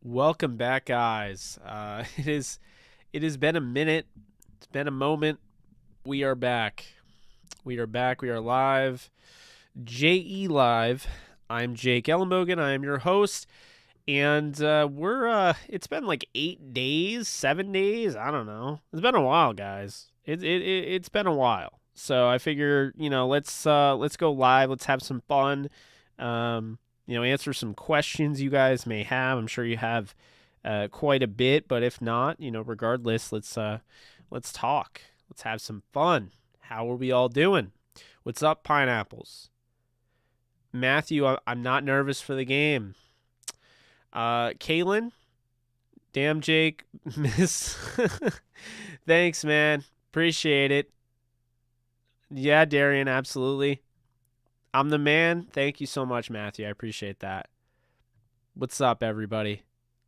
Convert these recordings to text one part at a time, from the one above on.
Welcome back, guys. It has been a minute. It's been a moment. We are back. We are back. We are live. JE Live. I'm Jake Ellenbogen. I am your host, and we're. It's been like 8 days, 7 days. I don't know. It's been a while, guys. It's been a while. So I figure, let's go live. Let's have some fun. Answer some questions you guys may have. I'm sure you have quite a bit, but if not, regardless, let's talk. Let's have some fun. How are we all doing? What's up, pineapples? Matthew, I'm not nervous for the game. Kaylin, damn Jake, miss. Thanks, man. Appreciate it. Yeah, Darian, absolutely. I'm the man. Thank you so much, Matthew. I appreciate that. What's up, everybody?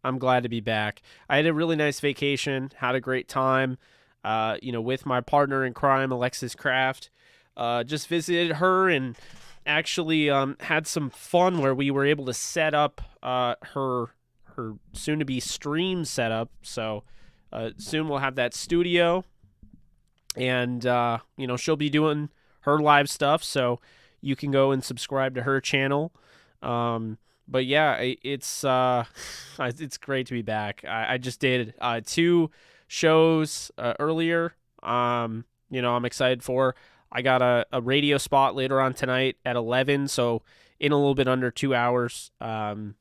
I'm glad to be back. I had a really nice vacation, had a great time, with my partner in crime, Alexis Kraft. Just visited her and actually had some fun where we were able to set up her soon-to-be stream setup. So soon we'll have that studio, and she'll be doing her live stuff. So you can go and subscribe to her channel. But yeah, it's great to be back. I just did 2 shows earlier. I'm excited for. I got a radio spot later on tonight at 11, so in a little bit under 2 hours, I'll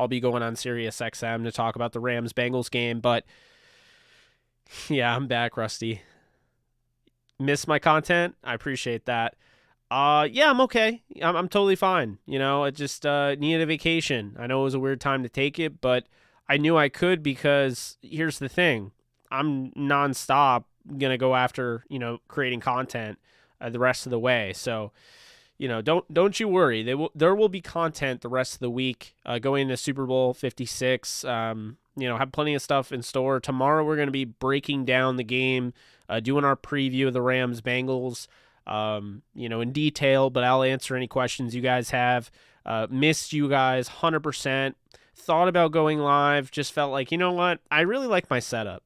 be going on Sirius XM to talk about the Rams-Bengals game. But yeah, I'm back, Rusty. Miss my content? I appreciate that. Yeah, I'm okay. I'm totally fine. I just needed a vacation. I know it was a weird time to take it, but I knew I could because here's the thing. I'm nonstop gonna go after, creating content the rest of the way. So, don't you worry. There will be content the rest of the week going into Super Bowl 56. Have plenty of stuff in store. Tomorrow we're going to be breaking down the game, doing our preview of the Rams-Bengals. In detail, but I'll answer any questions you guys have. Missed you guys 100%. Thought about going live, just felt like, you know what? I really like my setup.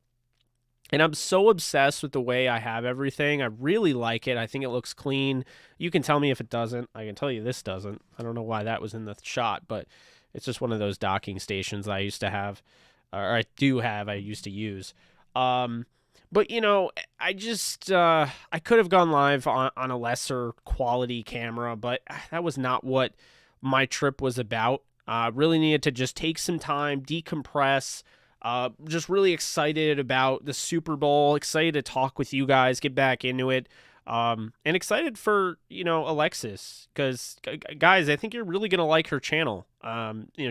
And I'm so obsessed with the way I have everything. I really like it. I think it looks clean. You can tell me if it doesn't. I can tell you this doesn't. I don't know why that was in the shot, but it's just one of those docking stations I used to have, or I used to use. But, I just, I could have gone live on a lesser quality camera, but that was not what my trip was about. Really needed to just take some time, decompress, just really excited about the Super Bowl, excited to talk with you guys, get back into it. And excited for, Alexis, because, guys, I think you're really going to like her channel.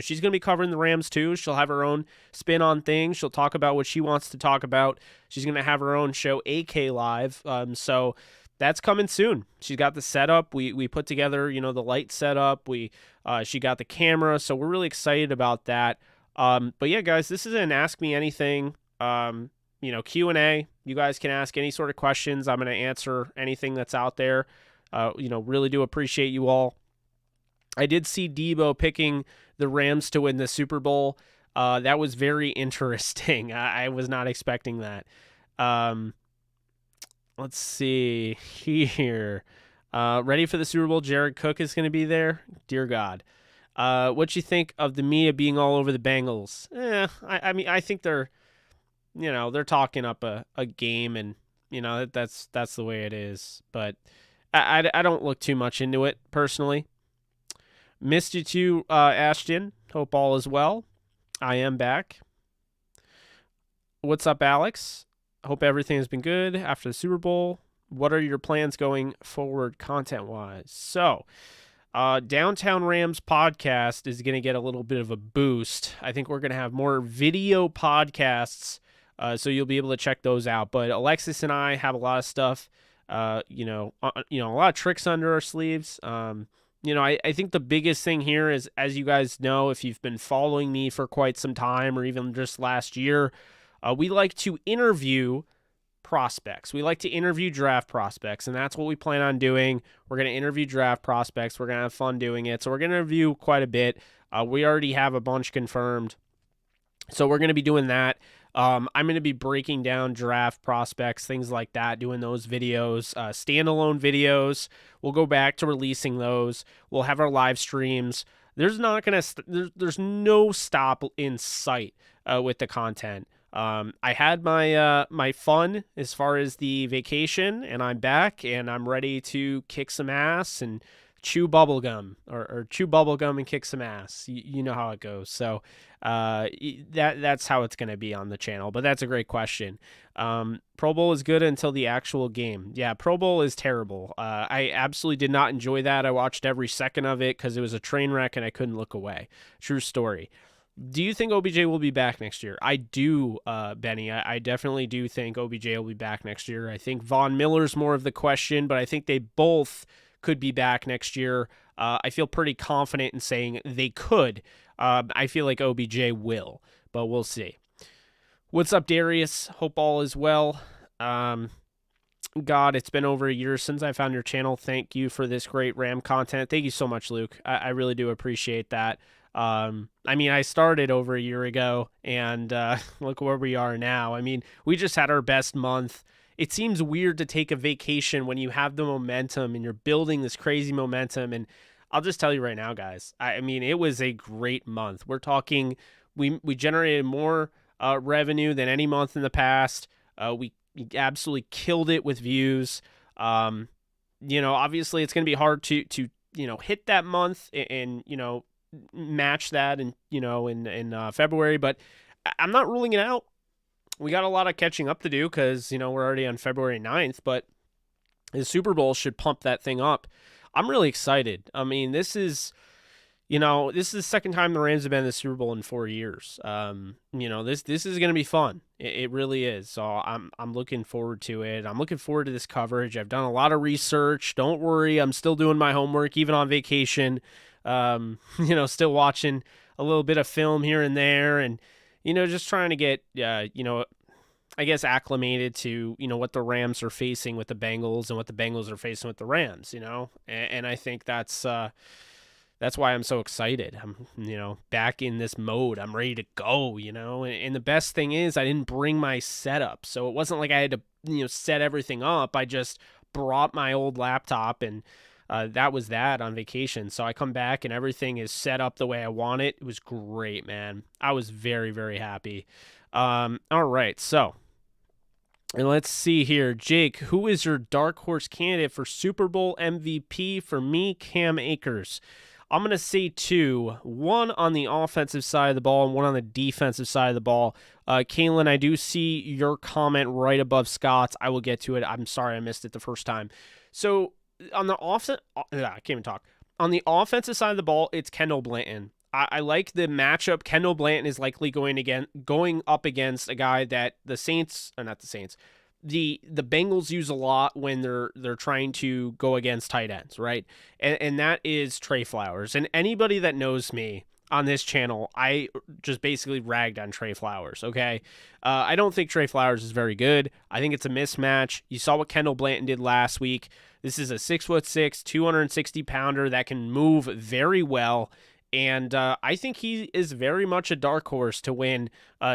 She's going to be covering the Rams, too. She'll have her own spin on things. She'll talk about what she wants to talk about. She's going to have her own show, AK Live. So that's coming soon. She's got the setup. We put together, the light setup. She got the camera, so we're really excited about that. But yeah, guys, this is an Ask Me Anything, Q&A. You guys can ask any sort of questions. I'm going to answer anything that's out there. Really do appreciate you all. I did see Debo picking the Rams to win the Super Bowl. That was very interesting. I was not expecting that. Let's see here. Ready for the Super Bowl? Jared Cook is going to be there. Dear God. What you think of the media being all over the Bengals? I think they're talking up a game, and that's the way it is. But I don't look too much into it personally. Missed you too, Ashton. Hope all is well. I am back. What's up, Alex? Hope everything has been good after the Super Bowl. What are your plans going forward content-wise? So, Downtown Rams podcast is going to get a little bit of a boost. I think we're going to have more video podcasts, so you'll be able to check those out. But Alexis and I have a lot of stuff, a lot of tricks under our sleeves. I think the biggest thing here is, as you guys know, if you've been following me for quite some time or even just last year, we like to interview prospects. We like to interview draft prospects, and that's what we plan on doing. We're going to interview draft prospects. We're going to have fun doing it. So we're going to interview quite a bit. We already have a bunch confirmed. So we're going to be doing that. I'm going to be breaking down draft prospects, things like that, doing those videos, standalone videos. We'll go back to releasing those. We'll have our live streams. There's not going to there's no stop in sight with the content. I had my fun as far as the vacation, and I'm back, and I'm ready to kick some ass and chew bubblegum or chew bubblegum and kick some ass. You know how it goes. So that's how it's going to be on the channel. But that's a great question. Pro Bowl is good until the actual game. Yeah, Pro Bowl is terrible. I absolutely did not enjoy that. I watched every second of it because it was a train wreck and I couldn't look away. True story. Do you think OBJ will be back next year? I do, Benny. I definitely do think OBJ will be back next year. I think Von Miller's more of the question, but I think they both could be back next year. I feel pretty confident in saying they could. I feel like OBJ will, but we'll see. What's up, Darius? Hope all is well. God, it's been over a year since I found your channel. Thank you for this great Ram content. Thank you so much, Luke. I really do appreciate that. I mean, I started over a year ago, and look where we are now. I mean, we just had our best month. It seems weird to take a vacation when you have the momentum and you're building this crazy momentum. And I'll just tell you right now, guys, I mean, it was a great month. We're talking, we generated more revenue than any month in the past. We absolutely killed it with views. Obviously it's going to be hard to hit that month and match that in February, but I'm not ruling it out. We got a lot of catching up to do because, we're already on February 9th, but the Super Bowl should pump that thing up. I'm really excited. I mean, this is the second time the Rams have been in the Super Bowl in 4 years. This is going to be fun. It really is. So I'm looking forward to it. I'm looking forward to this coverage. I've done a lot of research. Don't worry. I'm still doing my homework, even on vacation. Still watching a little bit of film here and there, and just trying to get, I guess acclimated to, what the Rams are facing with the Bengals and what the Bengals are facing with the Rams, and I think that's why I'm so excited. I'm, back in this mode. I'm ready to go, and the best thing is I didn't bring my setup. So it wasn't like I had to, set everything up. I just brought my old laptop, and that was that on vacation. So I come back and everything is set up the way I want it. It was great, man. I was very, very happy. All right. So, and let's see here. Jake, who is your dark horse candidate for Super Bowl MVP? For me, Cam Akers. I'm going to say two. One on the offensive side of the ball and one on the defensive side of the ball. Kalen, I do see your comment right above Scott's. I will get to it. I'm sorry I missed it the first time. So, on the I can't even talk. On the offensive side of the ball, it's Kendall Blanton. I like the matchup. Kendall Blanton is likely going up against a guy that the Bengals use a lot when they're trying to go against tight ends, right? And that is Trey Flowers. And anybody that knows me on this channel, I just basically ragged on Trey Flowers, okay? I don't think Trey Flowers is very good. I think it's a mismatch. You saw what Kendall Blanton did last week. This is a 6'6", 260-pounder that can move very well. And I think he is very much a dark horse to win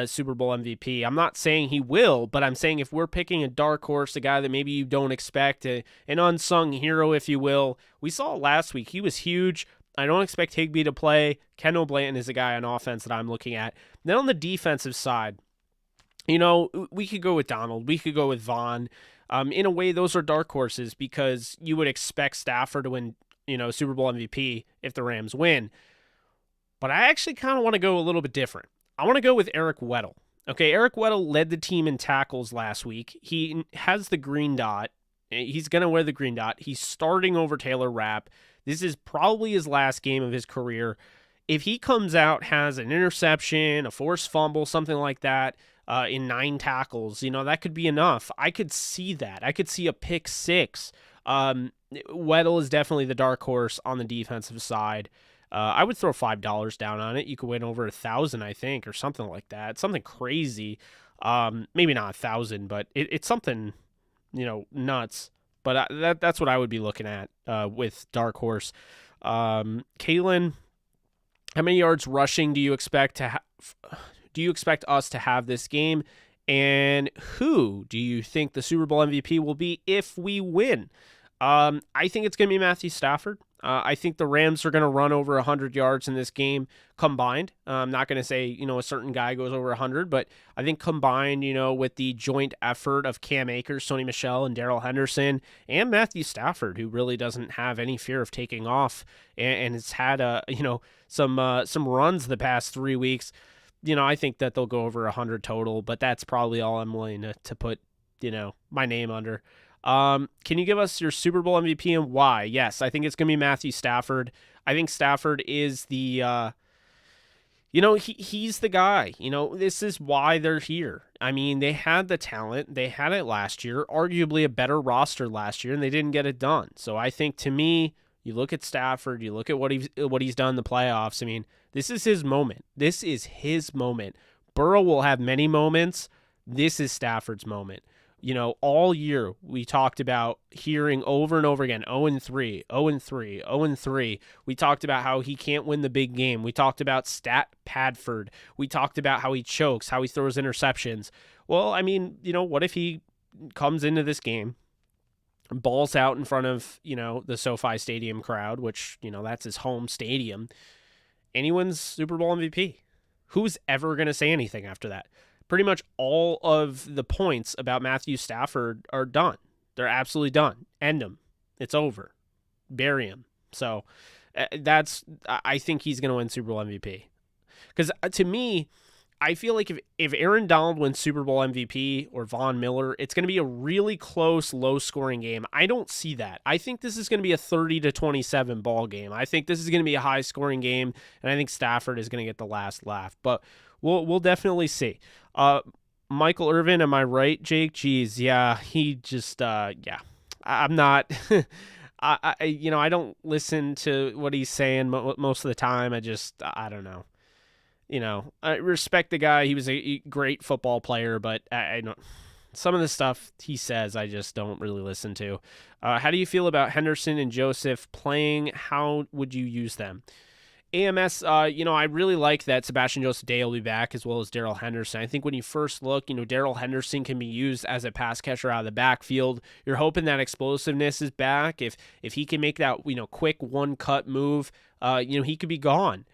Super Bowl MVP. I'm not saying he will, but I'm saying if we're picking a dark horse, a guy that maybe you don't expect, an unsung hero, if you will. We saw it last week. He was huge. I don't expect Higbee to play. Kendall Blanton is a guy on offense that I'm looking at. Then on the defensive side, we could go with Donald. We could go with Vaughn. In a way, those are dark horses because you would expect Stafford to win, Super Bowl MVP if the Rams win. But I actually kind of want to go a little bit different. I want to go with Eric Weddle. Okay, Eric Weddle led the team in tackles last week. He has the green dot. He's going to wear the green dot. He's starting over Taylor Rapp. This is probably his last game of his career. If he comes out, has an interception, a forced fumble, something like that, in 9 tackles, that could be enough. I could see that. I could see a pick 6. Weddle is definitely the dark horse on the defensive side. I would throw $5 down on it. You could win over 1,000, I think, or something like that. Something crazy. Maybe not 1,000, but it's something, nuts. But that's what I would be looking at with dark horse. Kalen, how many yards rushing do you expect to have? do you expect us to have this game? And who do you think the Super Bowl MVP will be if we win? I think it's going to be Matthew Stafford. I think the Rams are going to run over 100 yards in this game combined. I'm not going to say, a certain guy goes over 100, but I think combined, with the joint effort of Cam Akers, Sony Michel, and Darrell Henderson, and Matthew Stafford, who really doesn't have any fear of taking off and has had, some runs the past 3 weeks. I think that they'll go over 100 total, but that's probably all I'm willing to put, my name under. Can you give us your Super Bowl MVP and why? Yes, I think it's going to be Matthew Stafford. I think Stafford is the, he's the guy. This is why they're here. I mean, they had the talent. They had it last year, arguably a better roster last year, and they didn't get it done. So I think, to me, you look at Stafford, you look at what he's done in the playoffs. I mean, this is his moment. This is his moment. Burrow will have many moments. This is Stafford's moment. All year we talked about hearing over and over again, 0-3, 0-3, 0-3. We talked about how he can't win the big game. We talked about Stat Padford. We talked about how he chokes, how he throws interceptions. Well, I mean, what if he comes into this game, balls out in front of, the SoFi Stadium crowd, which, that's his home stadium, and he wins Super Bowl MVP? Who's ever going to say anything after that? Pretty much all of the points about Matthew Stafford are done. They're absolutely done. End them. It's over. Bury him. So I think he's going to win Super Bowl MVP. Because to me, I feel like if Aaron Donald wins Super Bowl MVP or Von Miller, it's going to be a really close, low-scoring game. I don't see that. I think this is going to be a 30-27 ball game. I think this is going to be a high-scoring game, and I think Stafford is going to get the last laugh. But we'll definitely see. Michael Irvin, am I right, Jake? Jeez, yeah, he just, yeah. I'm not, I don't listen to what he's saying most of the time. I don't know. I respect the guy. He was a great football player, but I don't. Some of the stuff he says, I just don't really listen to. How do you feel about Henderson and Joseph playing? How would you use them? AMS, I really like that Sebastian Joseph Day will be back, as well as Darrell Henderson. I think when you first look, Darrell Henderson can be used as a pass catcher out of the backfield. You're hoping that explosiveness is back. If he can make that, quick one-cut move, he could be gone.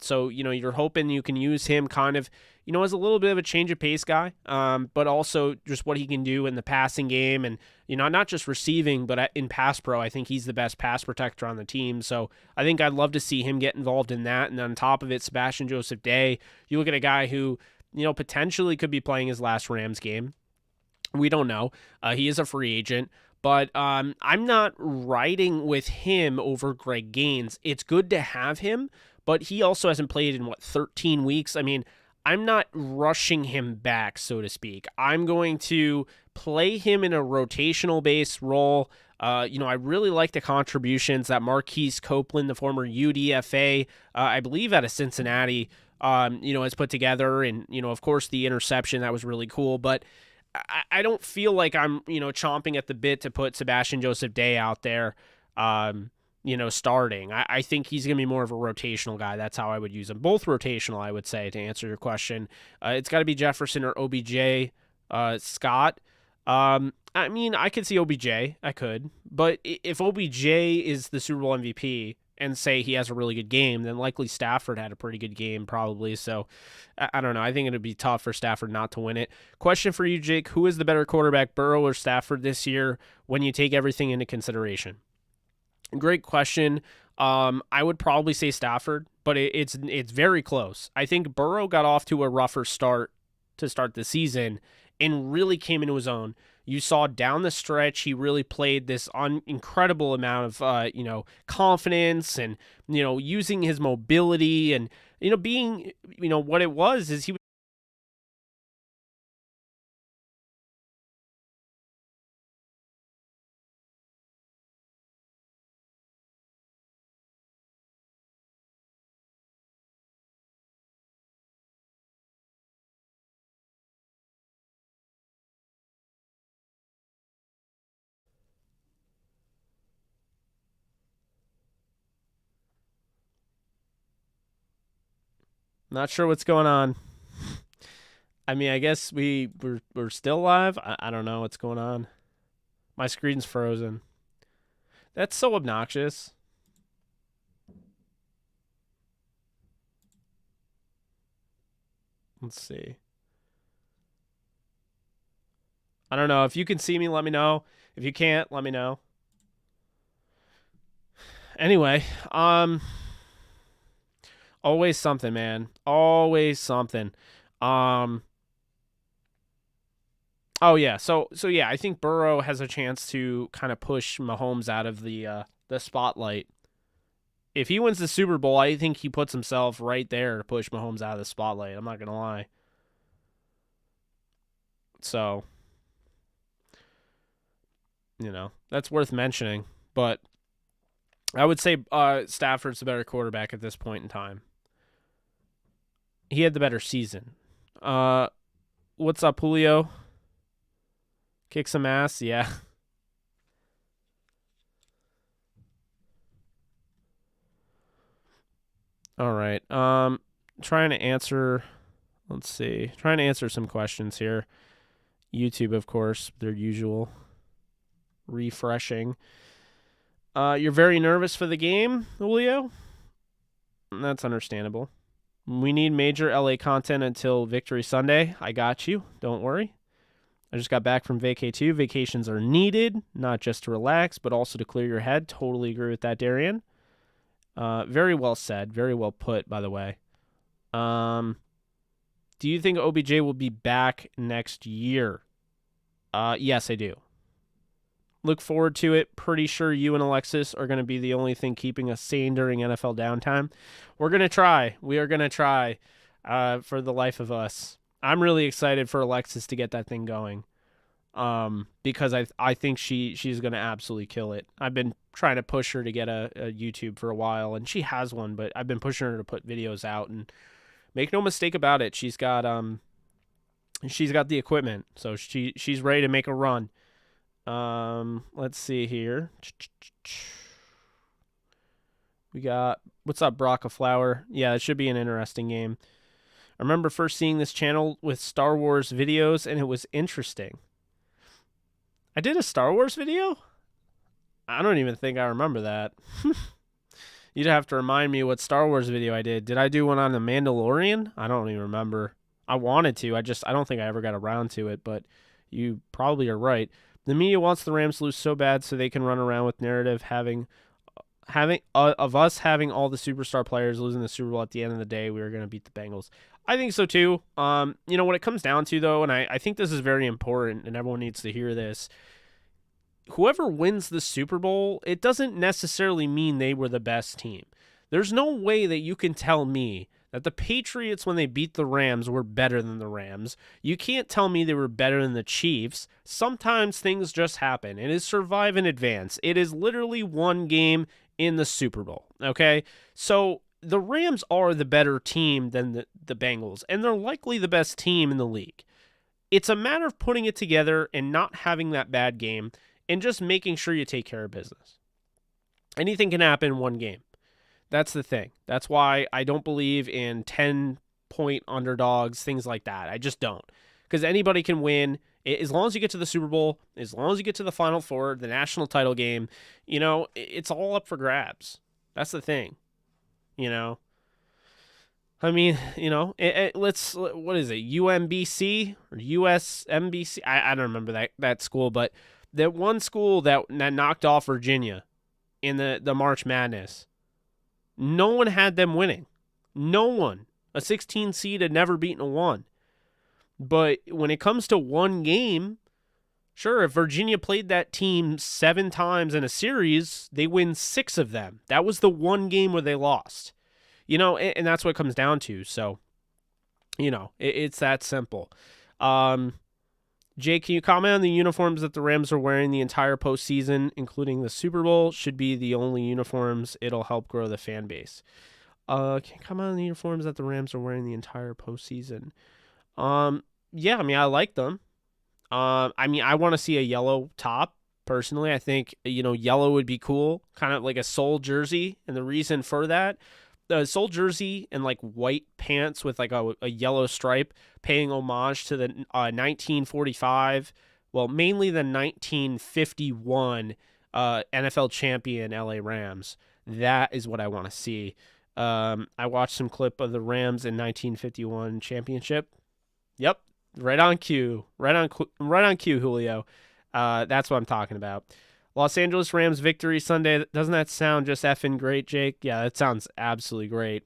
So, you're hoping you can use him kind of, as a little bit of a change of pace guy, but also just what he can do in the passing game and, not just receiving, but in pass pro. I think he's the best pass protector on the team. So I think I'd love to see him get involved in that. And on top of it, Sebastian Joseph Day, you look at a guy who, potentially could be playing his last Rams game. We don't know. He is a free agent. But I'm not riding with him over Greg Gaines. It's good to have him, but he also hasn't played in, 13 weeks? I mean, I'm not rushing him back, so to speak. I'm going to play him in a rotational base role. I really like the contributions that Marquise Copeland, the former UDFA, I believe out of Cincinnati, has put together. And, of course, the interception, that was really cool. But I don't feel like I'm, chomping at the bit to put Sebastian Joseph Day out there, starting. I think he's going to be more of a rotational guy. That's how I would use him. Both rotational, I would say, to answer your question. It's got to be Jefferson or OBJ. Scott. I mean, I could see OBJ. I could. But if OBJ is the Super Bowl MVP and say he has a really good game, then likely Stafford had a pretty good game probably. So I don't know. I think it would be tough for Stafford not to win it. Question for you, Jake. Who is the better quarterback, Burrow or Stafford this year when you take everything into consideration? Great question. I would probably say Stafford, but it's very close. I think Burrow got off to a rougher start to start the season and really came into his own. You saw down the stretch, he really played this incredible amount of, confidence and, using his mobility and, being, what it was is he was not sure what's going on. I mean, I guess we're still live. I don't know what's going on. My screen's frozen. That's so obnoxious. Let's see. I don't know. If you can see me, let me know. If you can't, let me know. Anyway, always something, man. Always something. Um Oh yeah. So yeah, I think Burrow has a chance to kind of push Mahomes out of the spotlight. If he wins the Super Bowl, I think he puts himself right there to push Mahomes out of the spotlight. I'm not going to lie. So, that's worth mentioning. But I would say Stafford's the better quarterback at this point in time. He had the better season. What's up, Julio? Kick some ass? Yeah. All right. Trying to answer. Let's see. Trying to answer some questions here. YouTube, of course, their usual. Refreshing. You're very nervous for the game, Julio? That's understandable. We need major LA content until Victory Sunday. I got you. Don't worry. I just got back from vacay too. Vacations are needed, not just to relax, but also to clear your head. Totally agree with that, Darian. Very well said. Very well put, by the way. Do you think OBJ will be back next year? Yes, I do. Look forward to it. Pretty sure you and Alexis are going to be the only thing keeping us sane during NFL downtime. We're going to try. We are going to try for the life of us. I'm really excited for Alexis to get that thing going because I think she's going to absolutely kill it. I've been trying to push her to get a YouTube for a while, and she has one, but I've been pushing her to put videos out. And make no mistake about it, she's got the equipment, so she's ready to make a run. Let's see here. We got, what's up, Brock of Flower? Yeah, it should be an interesting game. I remember first seeing this channel with Star Wars videos, and it was interesting. I did a Star Wars video? I don't even think I remember that. You'd have to remind me what Star Wars video I did. Did I do one on The Mandalorian? I don't even remember. I wanted to. I don't think I ever got around to it, but you probably are right. The media wants the Rams to lose so bad so they can run around with narrative having of us having all the superstar players losing the Super Bowl. At the end of the day, we were going to beat the Bengals. I think so too. What it comes down to though, and I think this is very important and everyone needs to hear this. Whoever wins the Super Bowl, it doesn't necessarily mean they were the best team. There's no way that you can tell me that the Patriots, when they beat the Rams, were better than the Rams. You can't tell me they were better than the Chiefs. Sometimes things just happen. It is survive and advance. It is literally one game in the Super Bowl, okay? So the Rams are the better team than the Bengals, and they're likely the best team in the league. It's a matter of putting it together and not having that bad game and just making sure you take care of business. Anything can happen in one game. That's the thing. That's why I don't believe in 10-point underdogs, things like that. I just don't. Because anybody can win. As long as you get to the Super Bowl, as long as you get to the Final Four, the national title game, it's all up for grabs. That's the thing. I mean, let's, what is it, UMBC or USMBC? I don't remember that school, but that one school that knocked off Virginia in the March Madness, no one had them winning. No one. A 16 seed had never beaten a 1. But when it comes to one game, sure, if Virginia played that team 7 times in a series, they win 6 of them. That was the one game where they lost. And that's what it comes down to. So, it's that simple. Jay, can you comment on the uniforms that the Rams are wearing the entire postseason, including the Super Bowl? Should be the only uniforms. It'll help grow the fan base. Can you comment on the uniforms that the Rams are wearing the entire postseason? Yeah, I mean, I like them. I want to see a yellow top. Personally, I think, yellow would be cool, kind of like a soul jersey. And the reason for that, the sole jersey and like white pants with like a yellow stripe, paying homage to the 1945, well, mainly the 1951 NFL champion LA Rams. That is what I want to see. I watched some clip of the Rams in 1951 championship. Yep, right on cue, right on cue, Julio. That's what I'm talking about. Los Angeles Rams victory Sunday. Doesn't that sound just effing great, Jake? Yeah, that sounds absolutely great.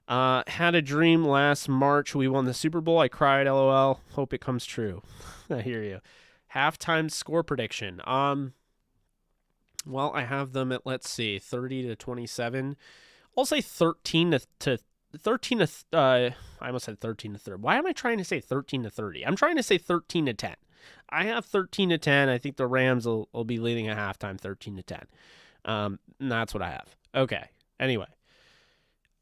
Had a dream last March. We won the Super Bowl. I cried, LOL. Hope it comes true. I hear you. Halftime score prediction. Well, I have them at, let's see, 30-27. I'll say 13 to 13 to I almost said 13 to 30. Why am I trying to say 13 to 30? I'm trying to say 13 to 10. I have 13 to 10. I think the Rams will be leading at halftime 13 to 10. And that's what I have. Okay. Anyway.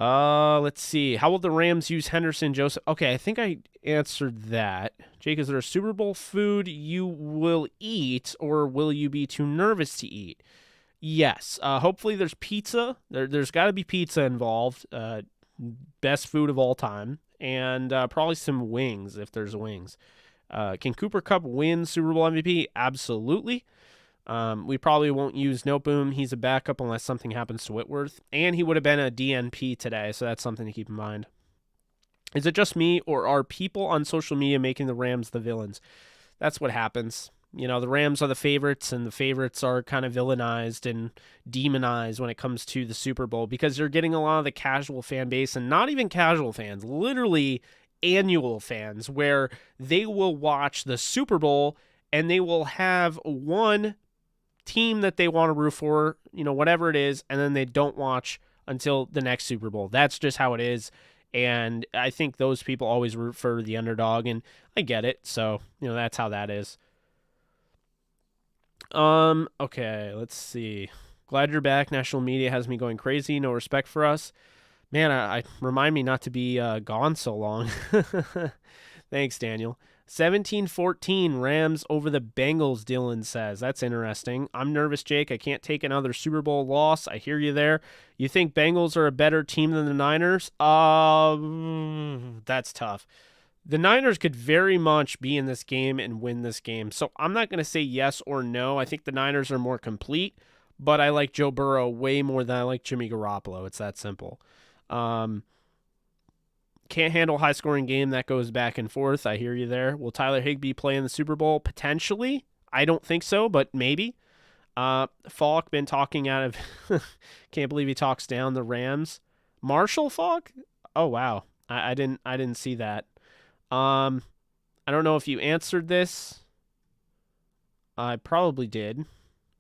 Let's see. How will the Rams use Henderson, Joseph? Okay, I think I answered that. Jake, is there a Super Bowl food you will eat, or will you be too nervous to eat? Yes. Hopefully there's pizza. There's got to be pizza involved. Best food of all time. And probably some wings, if there's wings. Can Cooper Kupp win Super Bowl MVP? Absolutely. We probably won't use Noteboom. He's a backup unless something happens to Whitworth. And he would have been a DNP today, so that's something to keep in mind. Is it just me, or are people on social media making the Rams the villains? That's what happens. You know, the Rams are the favorites, and the favorites are kind of villainized and demonized when it comes to the Super Bowl because you're getting a lot of the casual fan base, and not even casual fans, literally annual fans, where they will watch the Super Bowl and they will have one team that they want to root for, you know, whatever it is, and then they don't watch until the next Super Bowl. That's just how it is. And I think those people always root for the underdog, and I get it. So, you know, that's how that is. Okay, let's see. Glad you're back. National media has me going crazy. No respect for us. Man, I remind me not to be gone so long. Thanks, Daniel. 17-14 Rams over the Bengals, Dylan says. That's interesting. I'm nervous, Jake. I can't take another Super Bowl loss. I hear you there. You think Bengals are a better team than the Niners? That's tough. The Niners could very much be in this game and win this game. So I'm not going to say yes or no. I think the Niners are more complete, but I like Joe Burrow way more than I like Jimmy Garoppolo. It's that simple. Can't handle high-scoring game that goes back and forth. I hear you there. Will Tyler Higbee play in the Super Bowl? Potentially. I don't think so, but maybe. Falk been talking out of... Can't believe he talks down the Rams. Marshall Falk? Oh, wow. I didn't see that. I don't know if you answered this. I probably did,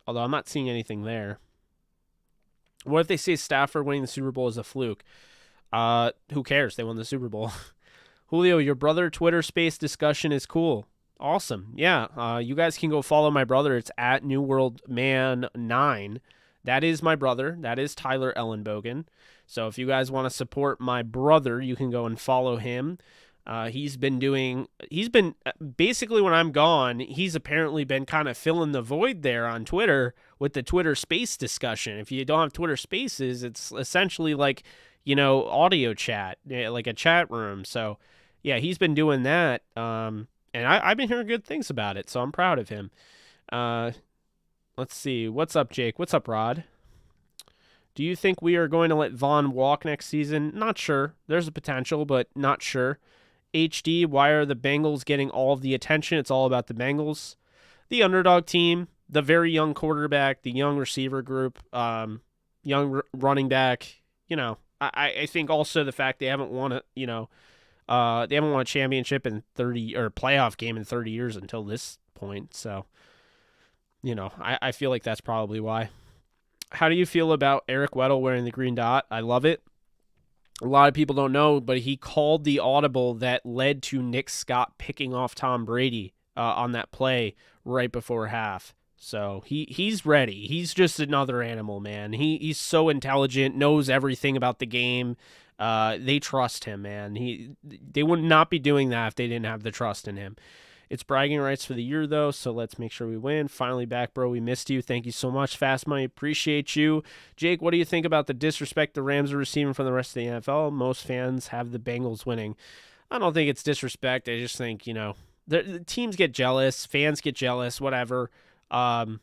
although I'm not seeing anything there. What if they say Stafford winning the Super Bowl is a fluke? Who cares? They won the Super Bowl. Julio, your brother Twitter space discussion is cool. Awesome. Yeah. You guys can go follow my brother. It's at New World Man 9. That is my brother. That is Tyler Ellenbogen. So if you guys want to support my brother, you can go and follow him. He's been basically when I'm gone, he's apparently been kind of filling the void there on Twitter with the Twitter space discussion. If you don't have Twitter spaces, it's essentially like, you know, audio chat, like a chat room. So yeah, he's been doing that. And I've been hearing good things about it. So I'm proud of him. Let's see. What's up, Jake? What's up, Rod? Do you think we are going to let Vaughn walk next season? Not sure. There's a potential, but not sure. HD, why are the Bengals getting all of the attention? It's all about the Bengals. The underdog team, the very young quarterback, the young receiver group, young running back. You know, I think also the fact they haven't won a championship in 30 or playoff game in 30 years until this point. So, you know, I feel like that's probably why. How do you feel about Eric Weddle wearing the green dot? I love it. A lot of people don't know, but he called the audible that led to Nick Scott picking off Tom Brady on that play right before half. So he's ready. He's just another animal, man. He's so intelligent, knows everything about the game. They trust him, man. They would not be doing that if they didn't have the trust in him. It's bragging rights for the year, though, so let's make sure we win. Finally back, bro. We missed you. Thank you so much, Fast Money. Appreciate you. Jake, what do you think about the disrespect the Rams are receiving from the rest of the NFL? Most fans have the Bengals winning. I don't think it's disrespect. I just think, the teams get jealous, fans get jealous, whatever. It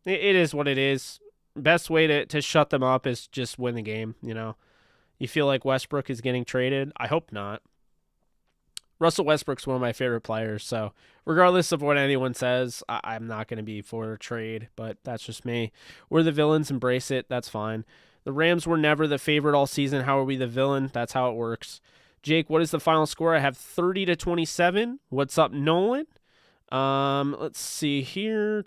is what it is. Best way to shut them up is just win the game, You feel like Westbrook is getting traded? I hope not. Russell Westbrook's one of my favorite players, so regardless of what anyone says, I'm not going to be for a trade, but that's just me. We're the villains, embrace it, that's fine. The Rams were never the favorite all season. How are we the villain? That's how it works. Jake, what is the final score? I have 30-27. What's up, Nolan? Let's see here.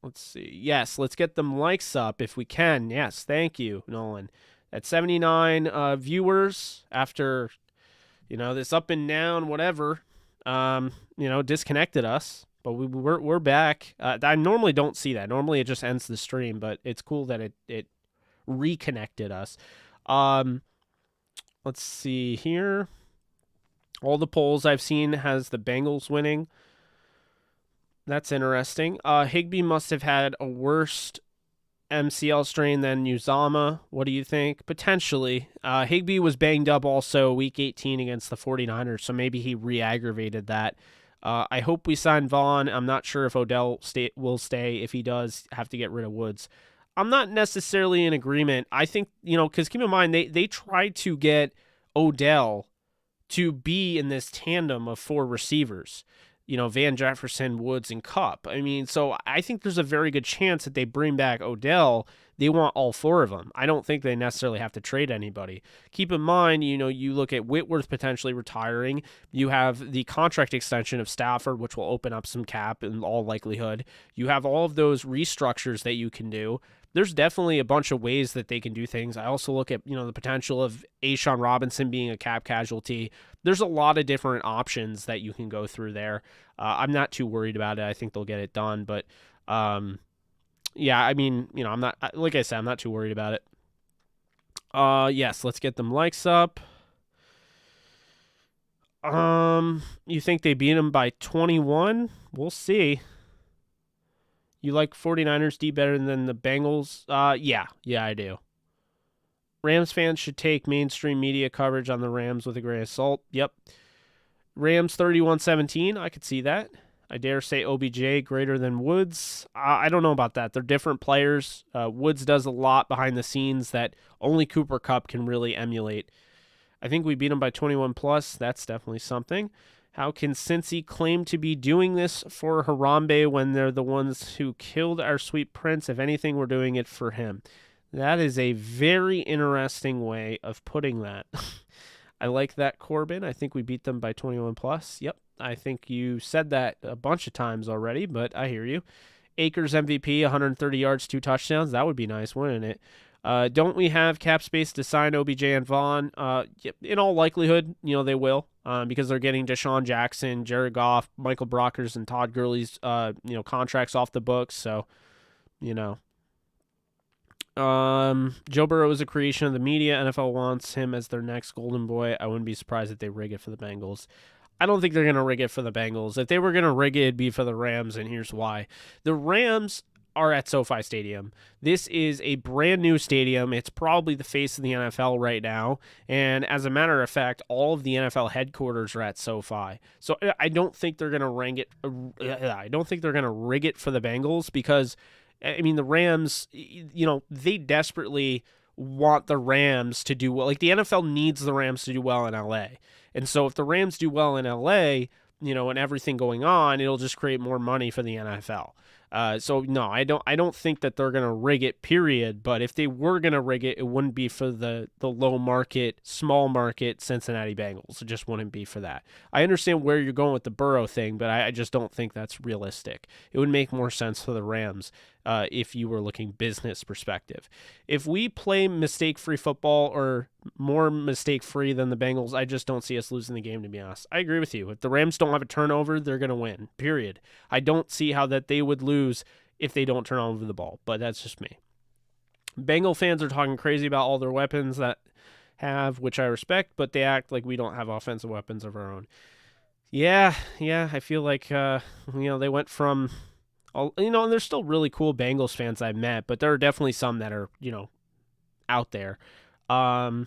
Let's see. Yes, let's get them likes up if we can. Yes, thank you, Nolan. At 79 viewers after, this up and down, whatever, disconnected us. But we're back. I normally don't see that. Normally it just ends the stream, but it's cool that it reconnected us. Let's see here. All the polls I've seen has the Bengals winning. That's interesting. Higbee must have had a worse MCL strain than Uzama. What do you think? Potentially. Higbee was banged up also week 18 against the 49ers, so maybe he re-aggravated that. I hope we sign Vaughn. I'm not sure if Odell will stay. If he does, have to get rid of Woods. I'm not necessarily in agreement. I think, because keep in mind, they tried to get Odell to be in this tandem of 4 receivers. Van Jefferson, Woods, and Kupp. I mean, so I think there's a very good chance that they bring back Odell. They want all 4 of them. I don't think they necessarily have to trade anybody. Keep in mind, you look at Whitworth potentially retiring. You have the contract extension of Stafford, which will open up some cap in all likelihood. You have all of those restructures that you can do. There's definitely a bunch of ways that they can do things. I also look at, the potential of A'Shawn Robinson being a cap casualty. There's a lot of different options that you can go through there. I'm not too worried about it. I think they'll get it done. But, yeah, I mean, I'm not, like I said, I'm not too worried about it. Yes, let's get them likes up. You think they beat them by 21? We'll see. You like 49ers D better than the Bengals? Yeah, I do. Rams fans should take mainstream media coverage on the Rams with a grain of salt. Yep. Rams 31-17. I could see that. I dare say OBJ greater than Woods. I don't know about that. They're different players. Woods does a lot behind the scenes that only Cooper Kupp can really emulate. I think we beat him by 21 plus. That's definitely something. How can Cincy claim to be doing this for Harambe when they're the ones who killed our sweet prince? If anything, we're doing it for him. That is a very interesting way of putting that. I like that, Corbin. I think we beat them by 21 plus. Yep, I think you said that a bunch of times already, but I hear you. Akers MVP, 130 yards, 2 touchdowns. That would be nice, wouldn't it? Don't we have cap space to sign OBJ and Vaughn? In all likelihood, they will, because they're getting Deshaun Jackson, Jared Goff, Michael Brockers, and Todd Gurley's, contracts off the books. So, Joe Burrow is a creation of the media. NFL wants him as their next golden boy. I wouldn't be surprised if they rig it for the Bengals. I don't think they're going to rig it for the Bengals. If they were going to rig it, it'd be for the Rams, and here's why. The Rams are at SoFi Stadium. This is a brand new stadium. It's probably the face of the NFL right now. And as a matter of fact, all of the NFL headquarters are at SoFi. So I don't think they're going to rig it for the Bengals because, I mean, the Rams, they desperately want the Rams to do well. Like, the NFL needs the Rams to do well in LA. And so if the Rams do well in LA, and everything going on, it'll just create more money for the NFL. So no, I don't think that they're gonna rig it, period. But if they were gonna rig it, it wouldn't be for the low market, small market Cincinnati Bengals. It just wouldn't be for that. I understand where you're going with the Burrow thing, but I just don't think that's realistic. It would make more sense for the Rams if you were looking business perspective. If we play mistake-free football or more mistake-free than the Bengals, I just don't see us losing the game, to be honest. I agree with you. If the Rams don't have a turnover, they're going to win, period. I don't see how that they would lose if they don't turn over the ball, but that's just me. Bengal fans are talking crazy about all their weapons that have, which I respect, but they act like we don't have offensive weapons of our own. Yeah, yeah. I feel like they went from and there's still really cool Bengals fans I've met, but there are definitely some that are out there. Um,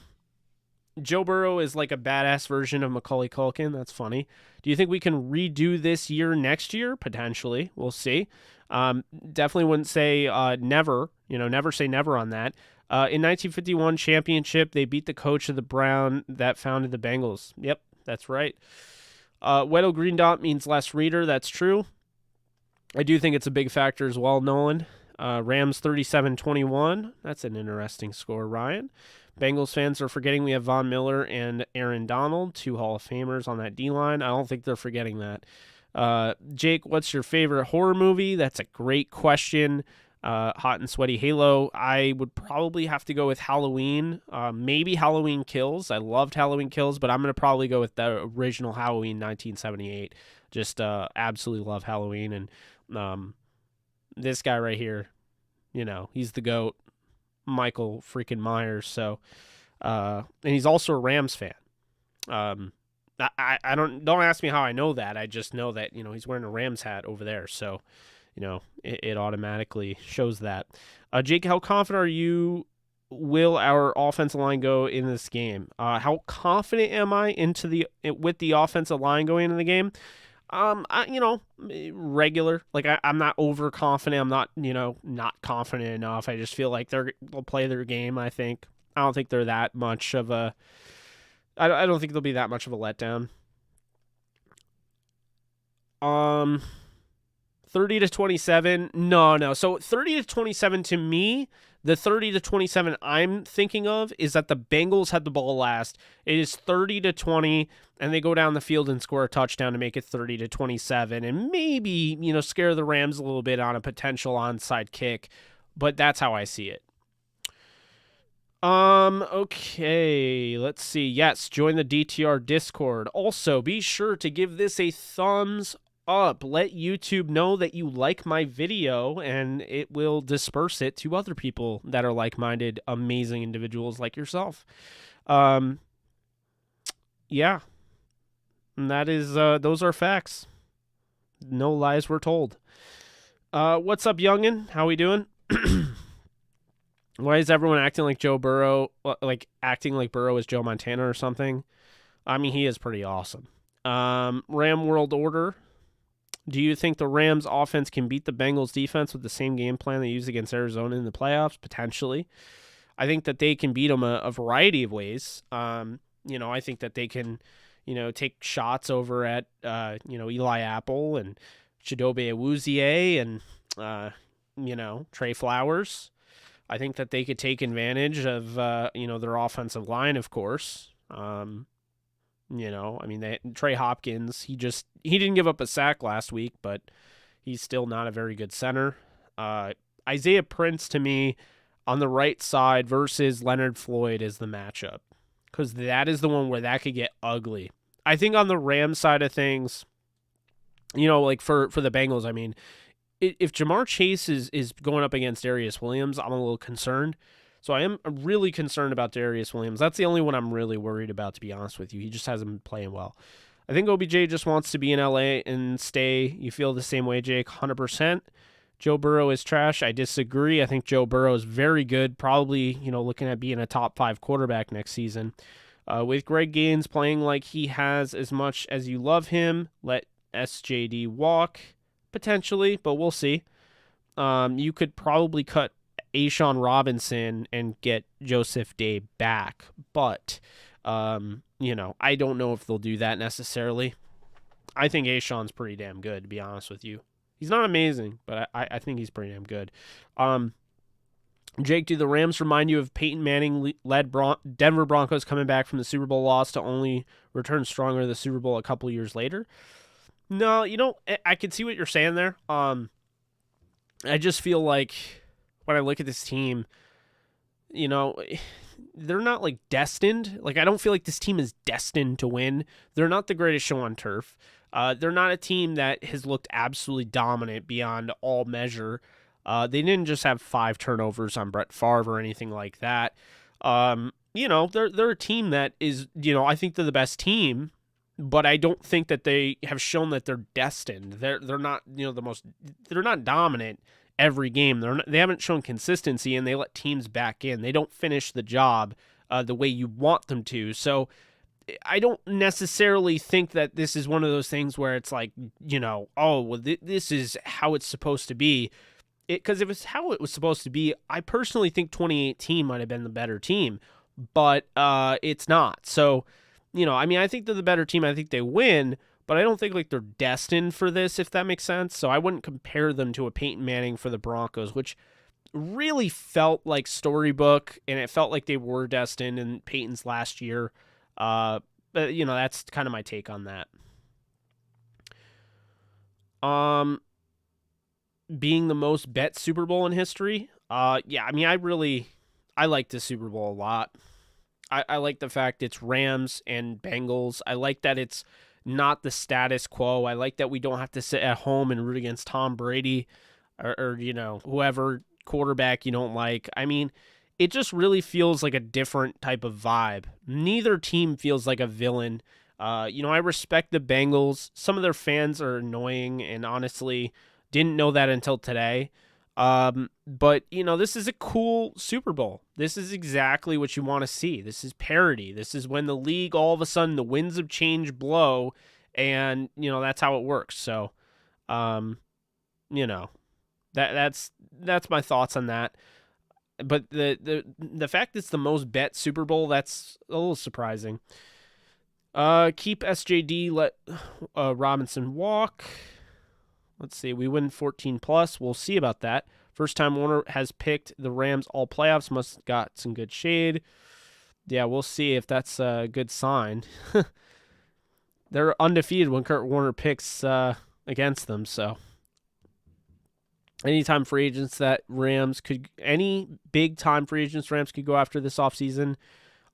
Joe Burrow is like a badass version of Macaulay Culkin. That's funny. Do you think we can redo this year next year? Potentially. We'll see. Definitely wouldn't say never. Never say never on that. In 1951 championship, they beat the coach of the Brown that founded the Bengals. Yep, that's right. Weddle Green Dot means less reader. That's true. I do think it's a big factor as well, Nolan. Rams 37-21. That's an interesting score, Ryan. Bengals fans are forgetting we have Von Miller and Aaron Donald, two Hall of Famers on that D-line. I don't think they're forgetting that. Jake, what's your favorite horror movie? That's a great question. Hot and Sweaty Halo. I would probably have to go with Halloween. Maybe Halloween Kills. I loved Halloween Kills, but I'm going to probably go with the original Halloween 1978. Just absolutely love Halloween. And this guy right here, he's the GOAT, Michael freaking Myers. So, and he's also a Rams fan. I don't ask me how I know that. I just know that he's wearing a Rams hat over there. So, it automatically shows that. Jake, how confident are you? Will our offensive line go in this game? How confident am I with the offensive line going into the game? Regular. Like I'm not overconfident. I'm not, not confident enough. I just feel like they'll play their game. I don't think they're that much of a. I don't think they'll be that much of a letdown. 30-27. No. So 30-27 to me, the 30-27 I'm thinking of is that the Bengals had the ball last. It is 30-20, and they go down the field and score a touchdown to make it 30-27, and maybe scare the Rams a little bit on a potential onside kick. But that's how I see it. Okay, let's see. Yes, join the DTR Discord. Also, be sure to give this a thumbs up. Let YouTube know that you like my video, and it will disperse it to other people that are like-minded, amazing individuals like yourself. Yeah. And that is, those are facts. No lies were told. What's up, youngin? How we doing? Why is everyone acting like Joe Burrow, acting like Burrow is Joe Montana or something? I mean, he is pretty awesome. Ram World Order. Do you think the Rams offense can beat the Bengals defense with the same game plan they used against Arizona in the playoffs? Potentially. I think that they can beat them a variety of ways. I think that they can, take shots over at, Eli Apple and Chidobe Awuzie and, Trey Flowers. I think that they could take advantage of, their offensive line, of course. Trey Hopkins, he didn't give up a sack last week, but he's still not a very good center. Isaiah Prince, to me, on the right side versus Leonard Floyd is the matchup, because that is the one where that could get ugly. I think on the Rams side of things, for the Bengals, I mean, if Jamar Chase is going up against Darius Williams, I'm a little concerned. So I am really concerned about Darius Williams. That's the only one I'm really worried about, to be honest with you. He just hasn't been playing well. I think OBJ just wants to be in LA and stay. You feel the same way, Jake? 100%. Joe Burrow is trash. I disagree. I think Joe Burrow is very good. Probably, looking at being a top 5 quarterback next season. With Greg Gaines playing like he has, as much as you love him, let SJD walk, potentially, but we'll see. You could probably cut A'Shawn Robinson and get Joseph Day back, but I don't know if they'll do that necessarily. I think A'Shawn's pretty damn good, to be honest with you. He's not amazing, but I think he's pretty damn good. Jake, do the Rams remind you of Peyton Manning-led Denver Broncos coming back from the Super Bowl loss to only return stronger to the Super Bowl a couple years later? No, I can see what you're saying there. I just feel like when I look at this team, they're not destined. I don't feel like this team is destined to win. They're not the greatest show on turf. They're not a team that has looked absolutely dominant beyond all measure. They didn't just have 5 turnovers on Brett Favre or anything like that. They're a team that is, I think they're the best team but I don't think that they have shown that they're destined. They're not, they're not dominant every game. They haven't shown consistency, and they let teams back in. They don't finish the job the way you want them to. So I don't necessarily think that this is one of those things where it's like, oh, well, this is how it's supposed to be. Because if it's how it was supposed to be, I personally think 2018 might have been the better team, but it's not. So, I think they're the better team. I think they win, but I don't think like they're destined for this, if that makes sense. So I wouldn't compare them to a Peyton Manning for the Broncos, which really felt like storybook, and it felt like they were destined in Peyton's last year. But that's kind of my take on that. Being the most bet Super Bowl in history. I like the Super Bowl a lot. I like the fact it's Rams and Bengals. I like that it's not the status quo. I like that we don't have to sit at home and root against Tom Brady or whoever quarterback you don't like. I mean, it just really feels like a different type of vibe. Neither team feels like a villain. I respect the Bengals. Some of their fans are annoying, and honestly, didn't know that until today. But this is a cool Super Bowl. This is exactly what you want to see. This is parity. This is when the league, all of a sudden, the winds of change blow, and that's how it works. So, that's my thoughts on that. But the fact it's the most bet Super Bowl, that's a little surprising. Keep SJD, let Robinson walk. Let's see. We win 14+. We'll see about that. First time Warner has picked the Rams all playoffs. Must have got some good shade. Yeah, we'll see if that's a good sign. They're undefeated when Kurt Warner picks against them. So anytime free agents that Rams could, any big time free agents Rams could go after this offseason,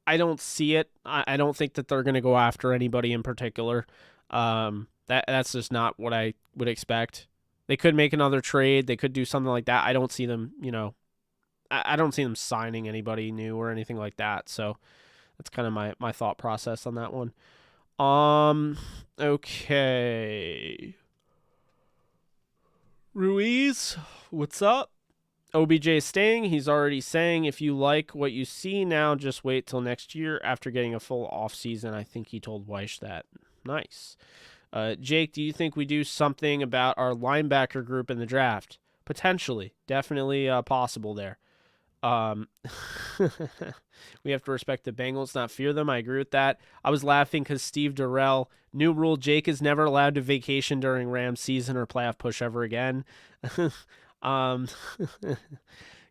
I don't see it. I don't think that they're going to go after anybody in particular. That's just not what I would expect. They could make another trade. They could do something like that. I don't see them, I don't see them signing anybody new or anything like that. So that's kind of my thought process on that one. Okay. Ruiz, what's up? OBJ is staying. He's already saying if you like what you see now, just wait till next year after getting a full offseason. I think he told Weish that. Nice. Jake, do you think we do something about our linebacker group in the draft? Potentially. Definitely possible there. We have to respect the Bengals, not fear them. I agree with that. I was laughing because Steve Durrell, new rule, Jake is never allowed to vacation during Rams season or playoff push ever again.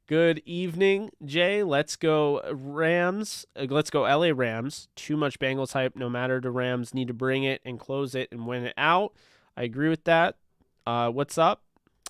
Good evening, Jay. Let's go Rams. Let's go LA Rams. Too much Bengals hype. No matter, the Rams need to bring it and close it and win it out. I agree with that. What's up?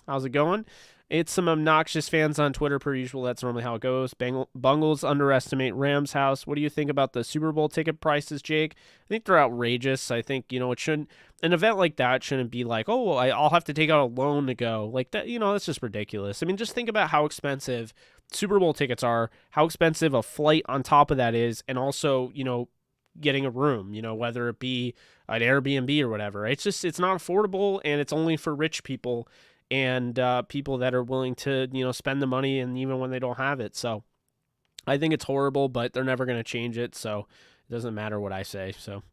How's it going? It's some obnoxious fans on Twitter per usual. That's normally how it goes. Bungles underestimate Rams house. What do you think about the Super Bowl ticket prices, Jake? I think they're outrageous. I think, it shouldn't, an event like that shouldn't be like, oh, I'll have to take out a loan to go. Like that, that's just ridiculous. I mean, just think about how expensive Super Bowl tickets are, how expensive a flight on top of that is, and also, getting a room, whether it be an Airbnb or whatever. It's not affordable, and it's only for rich people and people that are willing to, spend the money, and even when they don't have it. So I think it's horrible, but they're never going to change it, so it doesn't matter what I say. So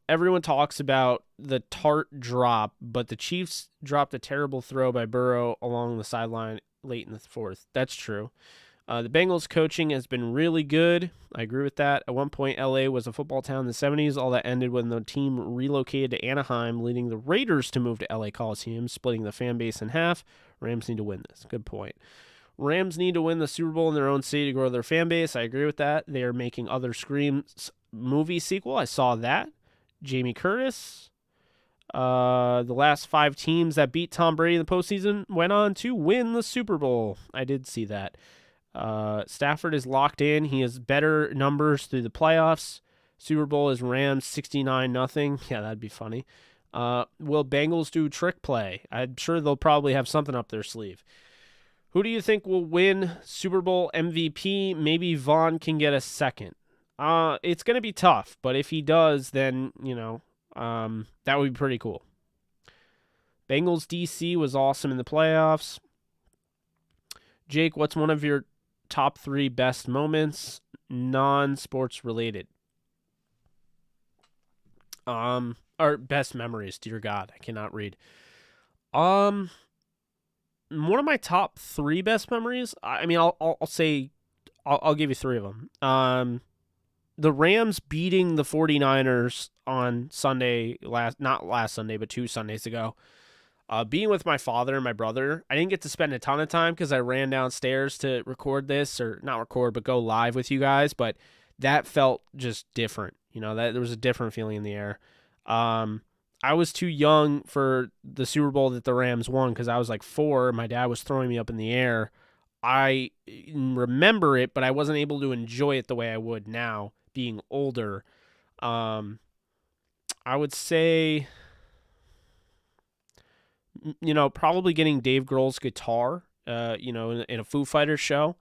everyone talks about the Tart drop, but the Chiefs dropped a terrible throw by Burrow along the sideline late in the fourth. That's true. The Bengals coaching has been really good. I agree with that. At one point, LA was a football town in the 70s. All that ended when the team relocated to Anaheim, leading the Raiders to move to LA Coliseum, splitting the fan base in half. Rams need to win this. Good point. Rams need to win the Super Bowl in their own city to grow their fan base. I agree with that. They are making other Screams movie sequel. I saw that. Jamie Curtis. The last 5 teams that beat Tom Brady in the postseason went on to win the Super Bowl. I did see that. Stafford is locked in. He has better numbers through the playoffs. Super Bowl is Rams 69-0. Yeah, that'd be funny. Will Bengals do trick play? I'm sure they'll probably have something up their sleeve. Who do you think will win Super Bowl MVP? Maybe Vaughn can get a second. It's going to be tough, but if he does, then, that would be pretty cool. Bengals DC was awesome in the playoffs. Jake, what's one of your top 3 best moments, non-sports related? Or best memories, dear God, I cannot read. One of my top 3 best memories, I mean, I'll say, I'll give you 3 of them. The Rams beating the 49ers on Sunday, not last Sunday, but 2 Sundays ago. Being with my father and my brother, I didn't get to spend a ton of time because I ran downstairs to record this, or not record, but go live with you guys. But that felt just different. That there was a different feeling in the air. I was too young for the Super Bowl that the Rams won because I was like 4. My dad was throwing me up in the air. I remember it, but I wasn't able to enjoy it the way I would now, being older. I would say, probably getting Dave Grohl's guitar, in a Foo Fighters show.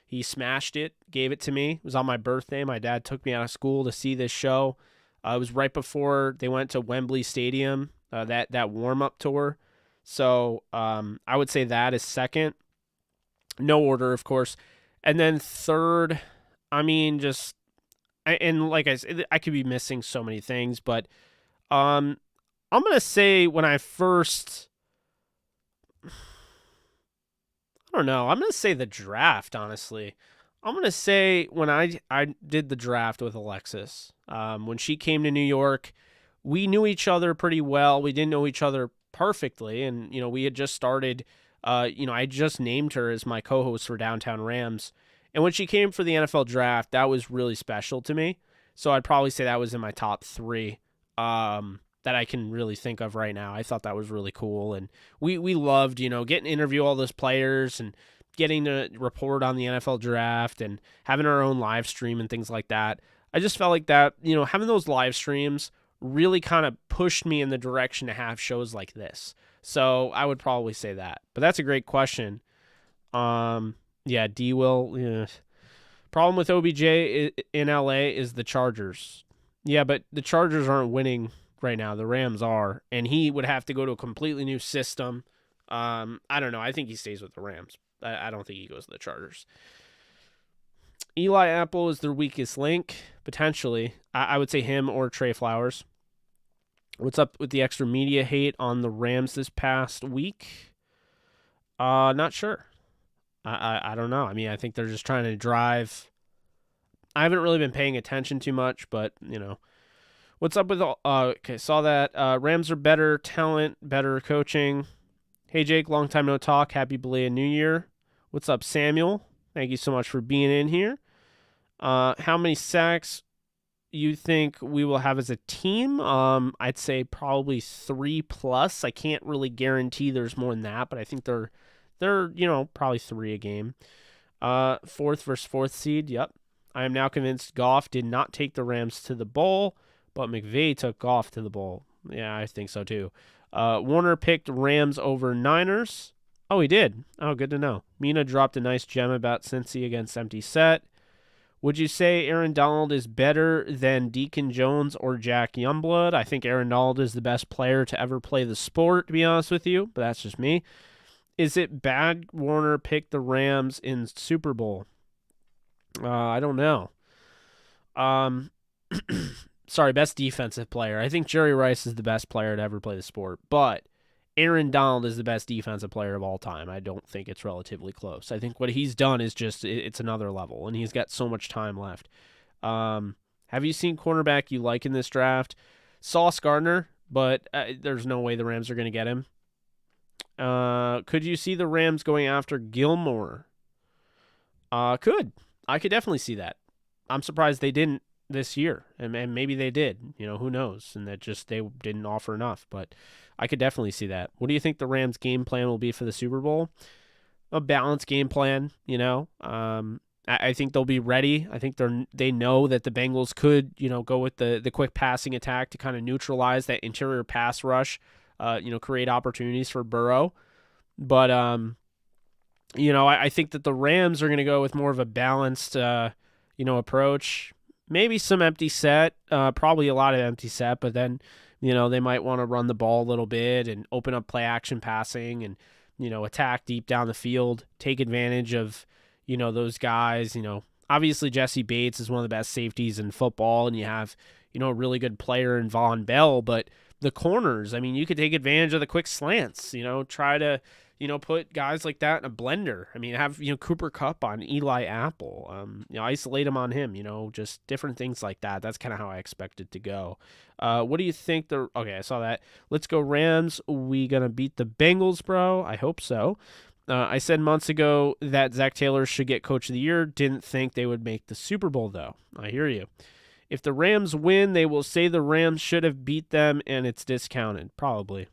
He smashed it, gave it to me. It was on my birthday. My dad took me out of school to see this show. It was right before they went to Wembley Stadium, that warm-up tour. So I would say that is second. No order, of course. And then third, and like I said, I could be missing so many things, but I'm going to say when I first... I don't know. I'm going to say the draft, honestly. I'm going to say when I did the draft with Alexis. When she came to New York, we knew each other pretty well. We didn't know each other perfectly. And, we had just started, I just named her as my co-host for Downtown Rams. And when she came for the NFL draft, that was really special to me. So I'd probably say that was in my top 3. That I can really think of right now. I thought that was really cool. And we loved, getting to interview all those players and getting to report on the NFL draft and having our own live stream and things like that. I just felt like that, having those live streams really kind of pushed me in the direction to have shows like this. So I would probably say that. But that's a great question. Yeah, D-Will. Yeah. Problem with OBJ in LA is the Chargers. Yeah, but the Chargers aren't winning right now. The Rams are, and he would have to go to a completely new system. I don't know. I think he stays with the Rams. I don't think he goes to the Chargers. Eli Apple is their weakest link, potentially. I would say him or Trey Flowers. What's up with the extra media hate on the Rams this past week? Not sure. I don't know. I think they're just trying to drive. I haven't really been paying attention too much, but, What's up with all... okay, saw that. Rams are better talent, better coaching. Hey, Jake, long time no talk. Happy belated New Year. What's up, Samuel? Thank you so much for being in here. How many sacks you think we will have as a team? I'd say probably 3+. I can't really guarantee there's more than that, but I think they're probably 3 a game. 4th versus 4th seed. Yep. I am now convinced Goff did not take the Rams to the bowl, but McVay took Goff to the bowl. Yeah, I think so too. Warner picked Rams over Niners. Oh, he did. Oh, good to know. Mina dropped a nice gem about Cincy against empty set. Would you say Aaron Donald is better than Deacon Jones or Jack Youngblood? I think Aaron Donald is the best player to ever play the sport, to be honest with you, but that's just me. Is it bad Warner picked the Rams in Super Bowl? I don't know. Sorry, best defensive player. I think Jerry Rice is the best player to ever play the sport, but Aaron Donald is the best defensive player of all time. I don't think it's relatively close. I think what he's done is just, it's another level, and he's got so much time left. Have you seen cornerback you like in this draft? Sauce Gardner, but there's no way the Rams are going to get him. Could you see the Rams going after Gilmore? Could. I could definitely see that. I'm surprised they didn't this year, and maybe they did. Who knows? And that just they didn't offer enough, but I could definitely see that. What do you think the Rams' game plan will be for the Super Bowl? A balanced game plan. I think they'll be ready. I think they know that the Bengals could go with the quick passing attack to kind of neutralize that interior pass rush. Create opportunities for Burrow, but I think that the Rams are going to go with more of a balanced approach. maybe some empty set, probably a lot of empty set, but then, they might want to run the ball a little bit and open up play action passing and, attack deep down the field, take advantage of, those guys. Obviously Jesse Bates is one of the best safeties in football, and you have, a really good player in Von Bell, but the corners, I mean, you could take advantage of the quick slants, try to, put guys like that in a blender. I mean, have, Cooper Kupp on Eli Apple, isolate him on him, just different things like that. That's kind of how I expect it to go. What do you think? Okay, I saw that. Let's go Rams. We going to beat the Bengals, bro? I hope so. I said months ago that Zach Taylor should get Coach of the Year. Didn't think they would make the Super Bowl, though. I hear you. If the Rams win, they will say the Rams should have beat them, and it's discounted. Probably.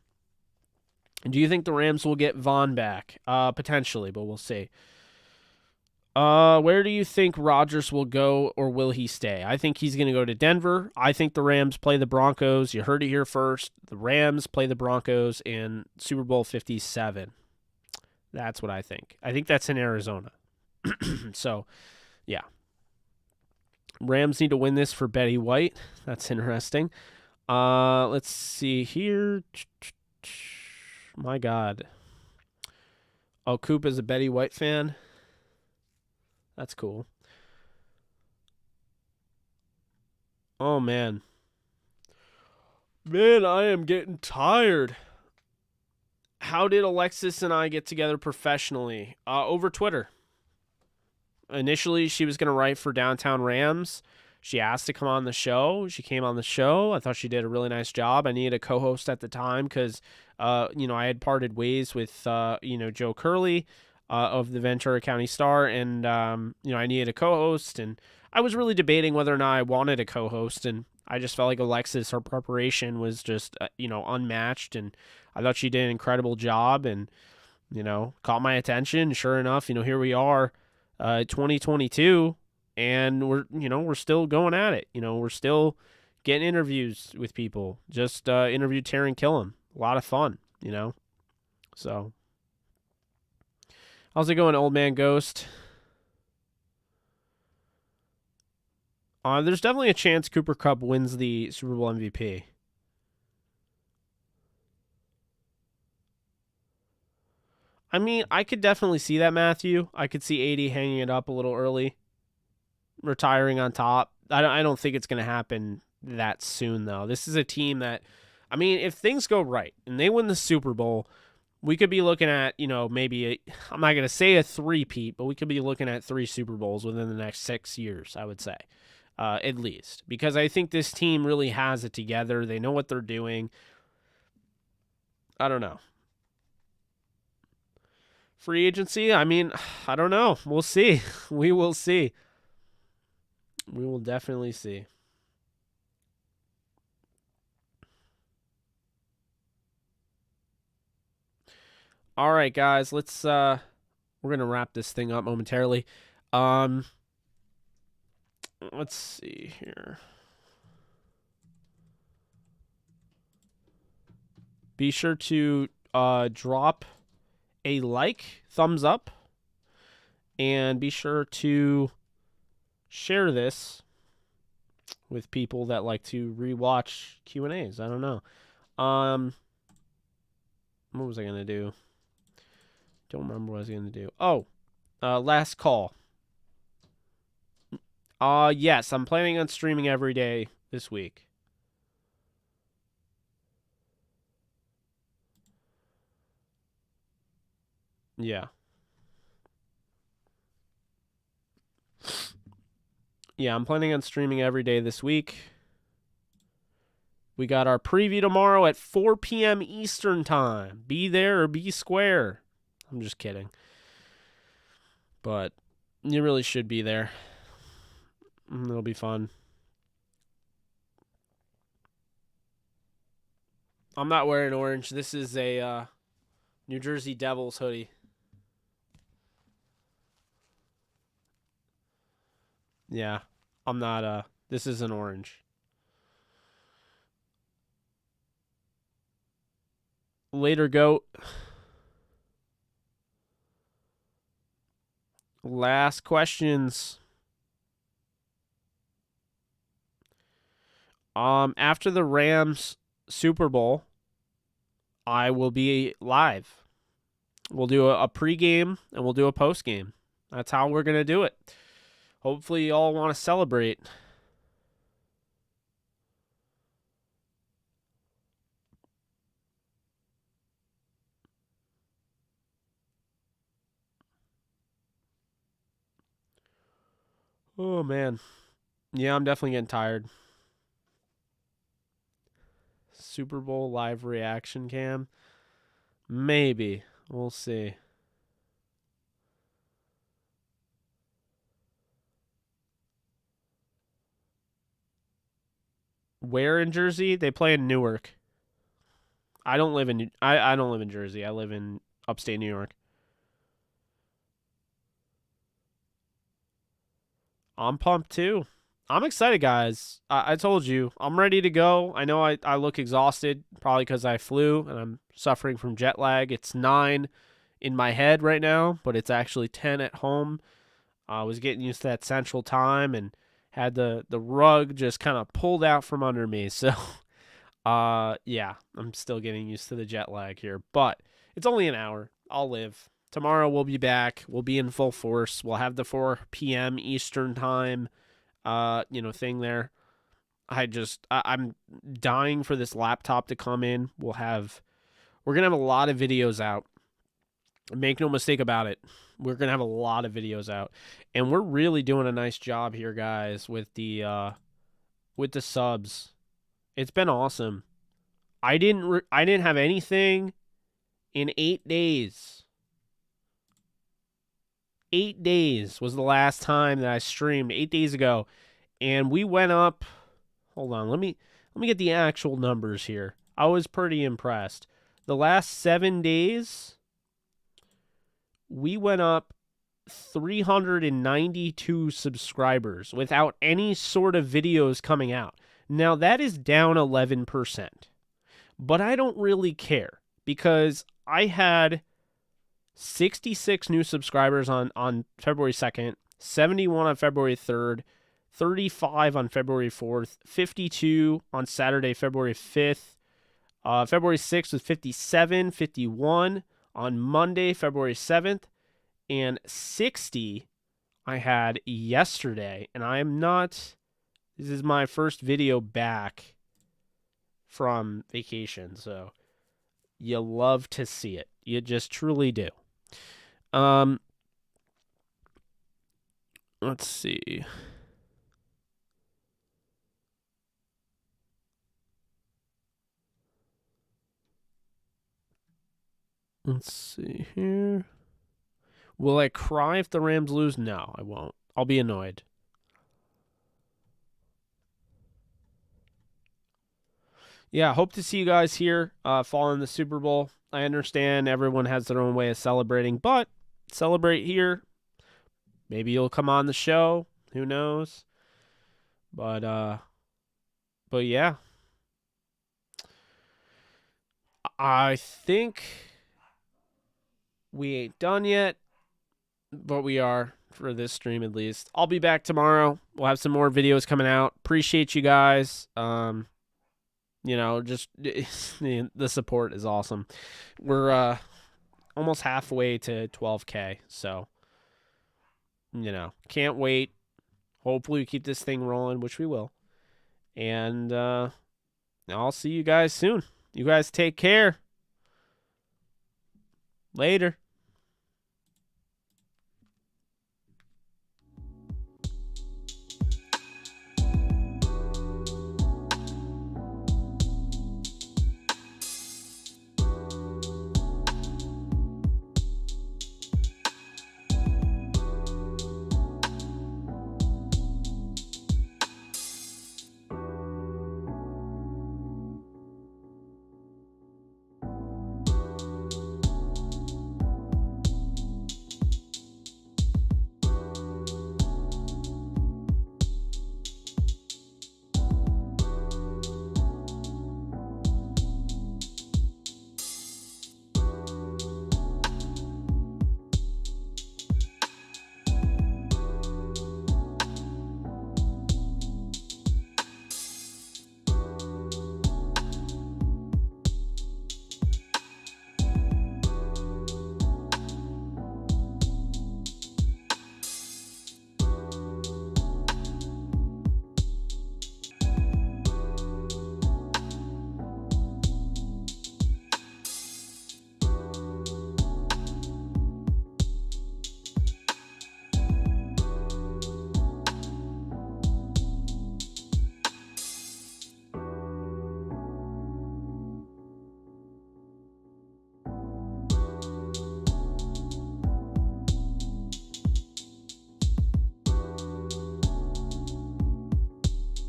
Do you think the Rams will get Vaughn back? Potentially, but we'll see. Where do you think Rodgers will go, or will he stay? I think he's going to go to Denver. I think the Rams play the Broncos. You heard it here first. The Rams play the Broncos in Super Bowl 57. That's what I think. I think that's in Arizona. So, yeah. Rams need to win this for Betty White. That's interesting. Let's see here. My God. Oh, Coop is a Betty White fan. That's cool. Oh, man. Man, I am getting tired. How did Alexis and I get together professionally? Over Twitter. Initially, she was going to write for Downtown Rams. She asked to come on the show. She came on the show. I thought she did a really nice job. I needed a co-host at the time because, I had parted ways with, Joe Curley of the Ventura County Star, and, I needed a co-host, and I was really debating whether or not I wanted a co-host, and I just felt like Alexis, her preparation was just, unmatched, and I thought she did an incredible job, and, caught my attention. Sure enough, here we are, 2022, and we're still going at it. We're still getting interviews with people. Just interviewed Taron Killam. A lot of fun, So, how's it going, Old Man Ghost? There's definitely a chance Cooper Kupp wins the Super Bowl MVP. I mean, I could definitely see that, Matthew. I could see 80 hanging it up a little early, retiring on top. I don't think it's going to happen that soon, though. This is a team that, I mean, if things go right and they win the Super Bowl, we could be looking at, maybe, I'm not going to say a three-peat, but we could be looking at 3 Super Bowls within the next 6 years, I would say, at least. Because I think this team really has it together. They know what they're doing. I don't know. Free agency, I mean, I don't know. We'll see. We will see. We will definitely see. All right, guys, let's we're going to wrap this thing up momentarily. Let's see here. Be sure to drop a like, thumbs up, and be sure to share this with people that like to rewatch Q&As. I don't know. What was I going to do? Don't remember what I was going to do. Oh, last call. Yes, I'm planning on streaming every day this week. Yeah. Yeah, I'm planning on streaming every day this week. We got our preview tomorrow at 4 p.m. Eastern Time. Be there or be square. I'm just kidding. But you really should be there. It'll be fun. I'm not wearing orange. This is a New Jersey Devils hoodie. Yeah, I'm not, this isn't orange. Later, goat. Last questions. After the Rams Super Bowl, I will be live. We'll do a pregame and we'll do a postgame. That's how we're gonna do it. Hopefully, you all want to celebrate. Oh man, yeah, I'm definitely getting tired. Super Bowl live reaction cam, maybe. We'll see. Where in Jersey? They play in Newark. I don't live in I don't live in Jersey. I live in upstate New York. I'm pumped too. I'm excited, guys. I told you, I'm ready to go. I know I look exhausted, probably because I flew and I'm suffering from jet lag. It's 9 in my head right now, but it's actually 10 at home. I was getting used to that central time and had the rug just kind of pulled out from under me. So, yeah, I'm still getting used to the jet lag here, but it's only an hour. I'll live. Tomorrow we'll be back. We'll be in full force. We'll have the 4 p.m. Eastern time thing there. I'm dying for this laptop to come in. We're gonna have a lot of videos out. Make no mistake about it. We're gonna have a lot of videos out, and we're really doing a nice job here, guys, with the subs. It's been awesome. I didn't have anything in 8 days. 8 days was the last time that I streamed 8 days ago, and we went up. Hold on, let me get the actual numbers here. I was pretty impressed. The last 7 days, we went up 392 subscribers without any sort of videos coming out. Now that is down 11%, but I don't really care because I had 66 new subscribers on February 2nd, 71 on February 3rd, 35 on February 4th, 52 on Saturday, February 5th. February 6th was 57, 51 on Monday, February 7th, and 60 I had yesterday. And this is my first video back from vacation, so you love to see it. You just truly do. Let's see. Let's see here. Will I cry if the Rams lose? No, I won't. I'll be annoyed. Yeah, hope to see you guys here following the Super Bowl. I understand everyone has their own way of celebrating, but celebrate here. Maybe you'll come on the show. Who knows? But yeah. I think we ain't done yet, but we are for this stream at least. I'll be back tomorrow. We'll have some more videos coming out. Appreciate you guys. Just the support is awesome. We're almost halfway to 12K, so can't wait. Hopefully we keep this thing rolling, which we will. And I'll see you guys soon. You guys take care. Later.